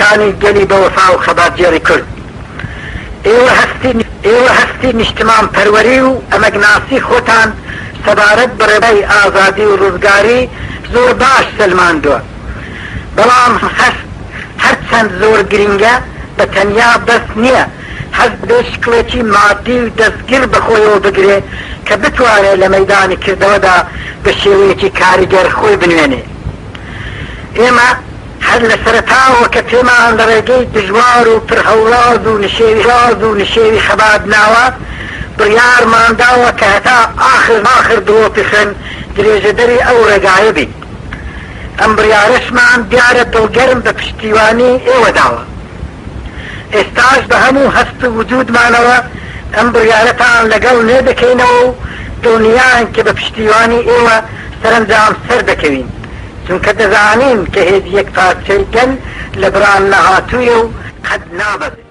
بەڕێزەکانی گەلی بەوەفا و خەباتجێڕی کورد، ئێوە هەستی نیشتمان پەروەری و ئەمەگناسی خۆتان سەبارەت بە ڕێبای ئازادی و ڕزگاری زۆر باش سەلماندووە، بەڵام هەرچەند زۆر گرنگە بە تەنیا بەس نییە هەست بێ شکڵێکی مادی و دەستگیر بەخۆیەوە بگرێ کە بتوانێت لە مەیدانی کردەوەدا بە شێوەیەکی کاریگەر خۆی بنوێنێ. ئێمە هەر لە سەرەتاوە کە پێمان لە ڕێگەی دژوار و پرهەوڵاز و نشێوی خەبات ناوە بڕیارمانداوە کە هەتا ئاخر درۆ پخن درێژەدەری ئەو ڕێگایە بین. ئەم بڕیارەشمان دیارە دڵگەرم بە پشتیوانی ئێوە داوە. ئێستاش بە هەموو هەست و وجودمانەوە ئەم بڕیارەتان لەگەڵ نێ دەکەینەوە و دڵنیان کە بە پشتیوانی ئێوە سەرنجام سەر دەکەوین، چونکە دەزانین کە هێز یەک پارچەی گەل لە بران نەهاتوویە و قەت نابەزێت.